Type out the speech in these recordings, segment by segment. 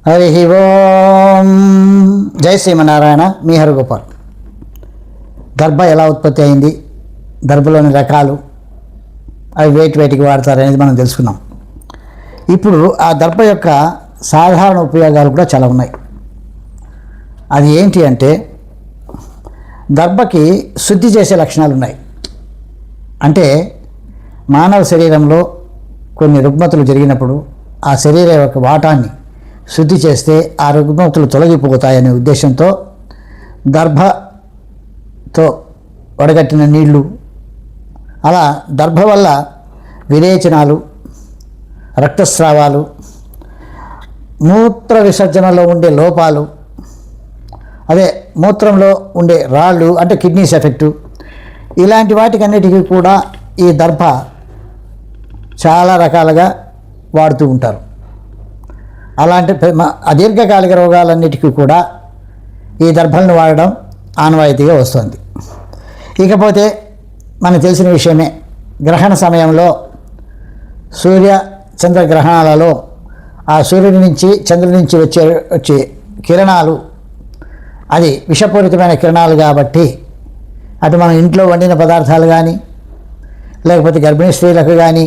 హరి ఓం. జై శ్రీమన్నారాయణ. మీ హరిగోపాల్. దర్భ ఎలా ఉత్పత్తి అయింది, దర్భలోని రకాలు, అవి వేటికి వాడతారు అనేది మనం తెలుసుకున్నాం. ఇప్పుడు ఆ దర్భ యొక్క సాధారణ ఉపయోగాలు కూడా చాలా ఉన్నాయి. అది ఏంటి అంటే, దర్భకి శుద్ధి చేసే లక్షణాలు ఉన్నాయి. అంటే మానవ శరీరంలో కొన్ని రుగ్మతులు జరిగినప్పుడు ఆ శరీరం యొక్క వాటాన్ని శుద్ధి చేస్తే ఆ రుగ్మతులు తొలగిపోతాయనే ఉద్దేశంతో దర్భతో వడగట్టిన నీళ్లు, అలా దర్భ వల్ల విరేచనాలు, రక్తస్రావాలు, మూత్ర విసర్జనలో ఉండే లోపాలు, అదే మూత్రంలో ఉండే రాళ్ళు అంటే కిడ్నీస్ ఎఫెక్టు, ఇలాంటి వాటికన్నిటికీ కూడా ఈ దర్భ చాలా రకాలుగా వాడుతూ ఉంటారు. అలాంటి అదీర్ఘకాలిక రోగాలన్నిటికీ కూడా ఈ దర్భలను వాడడం ఆనవాయితీగా వస్తుంది. ఇకపోతే మనకు తెలిసిన విషయమే, గ్రహణ సమయంలో సూర్య చంద్ర గ్రహణాలలో ఆ సూర్యుడి నుంచి చంద్రుడి నుంచి వచ్చే కిరణాలు అది విషపూరితమైన కిరణాలు కాబట్టి అటు మనం ఇంట్లో వండిన పదార్థాలు కానీ, లేకపోతే గర్భిణీ స్త్రీలకు కానీ,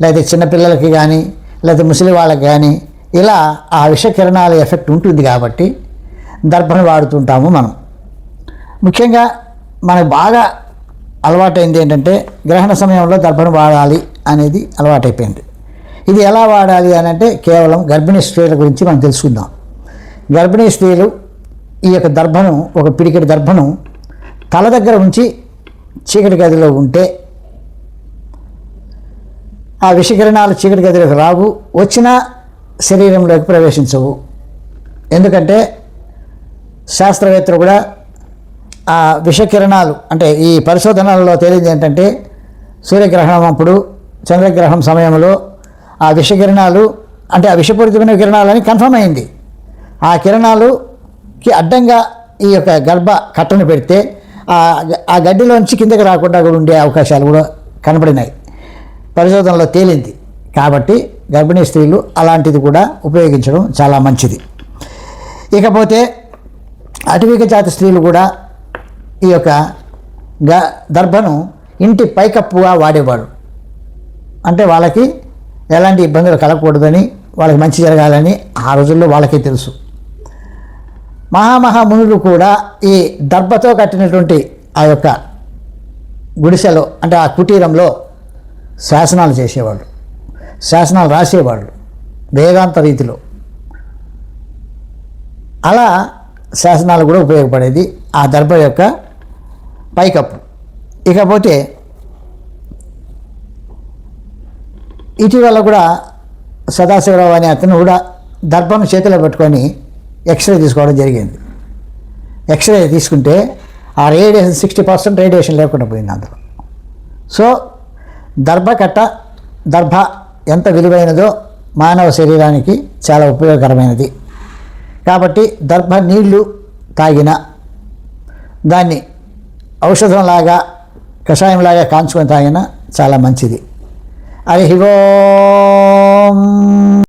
లేకపోతే చిన్నపిల్లలకి కానీ, లేకపోతే ముసలి వాళ్ళకి కానీ, ఇలా ఆ విషకిరణాల ఎఫెక్ట్ ఉంటుంది కాబట్టి దర్భను వాడుతుంటాము మనం. ముఖ్యంగా మనకు బాగా అలవాటైంది ఏంటంటే, గ్రహణ సమయంలో దర్భను వాడాలి అనేది అలవాటైపోయింది. ఇది ఎలా వాడాలి అని అంటే, కేవలం గర్భిణీ స్త్రీల గురించి మనం తెలుసుకుందాం. గర్భిణీ స్త్రీలు ఈ యొక్క దర్భను, ఒక పిడికెడు దర్భను తల దగ్గర ఉంచి చీకటి గదిలో ఉంటే ఆ విషకిరణాలు చీకటి గదిలోకి రావు, వచ్చినా శరీరంలోకి ప్రవేశించవు. ఎందుకంటే శాస్త్రవేత్తలు కూడా ఆ విషకిరణాలు, అంటే ఈ పరిశోధనలలో తేలింది ఏంటంటే, సూర్యగ్రహణం అప్పుడు, చంద్రగ్రహణం సమయంలో ఆ విషకిరణాలు, అంటే ఆ విషపూరితమైన కిరణాలని కన్ఫర్మ్ అయింది. ఆ కిరణాలుకి అడ్డంగా ఈ యొక్క గర్భ కట్టను పెడితే ఆ గడ్డిలోంచి కిందకి రాకుండా కూడా ఉండే అవకాశాలు కూడా కనబడినాయి, పరిశోధనలో తేలింది. కాబట్టి గర్భిణీ స్త్రీలు అలాంటిది కూడా ఉపయోగించడం చాలా మంచిది. ఇకపోతే అటవిక జాతి స్త్రీలు కూడా ఈ యొక్క దర్భను ఇంటి పైకప్పుగా వాడేవాడు. అంటే వాళ్ళకి ఎలాంటి ఇబ్బందులు కలగకూడదని, వాళ్ళకి మంచి జరగాలని ఆ రోజుల్లో వాళ్ళకే తెలుసు. మహామునులు కూడా ఈ దర్భతో కట్టినటువంటి ఆ యొక్క గుడిసెలో, అంటే ఆ కుటీరంలో శాసనాలు చేసేవాళ్ళు, శాసనాలు రాసేవాళ్ళు వేదాంత రీతిలో. అలా శాసనాలు కూడా ఉపయోగపడేది ఆ దర్భ యొక్క పైకప్పు. ఇకపోతే ఇటీవల కూడా సదాశివరావు అనే అతను కూడా దర్భను చేతిలో పెట్టుకొని ఎక్స్రే తీసుకోవడం జరిగింది. ఎక్స్రే తీసుకుంటే ఆ రేడియేషన్ 60% రేడియేషన్ లేకుండా పోయింది అందులో. సో దర్భ ఎంత విలువైనదో మానవ శరీరానికి చాలా ఉపయోగకరమైనది. కాబట్టి దర్భ నీళ్లు తాగిన, దాన్ని ఔషధంలాగా, కషాయంలాగా కాంచుకొని తాగినా చాలా మంచిది. హరి ఓం.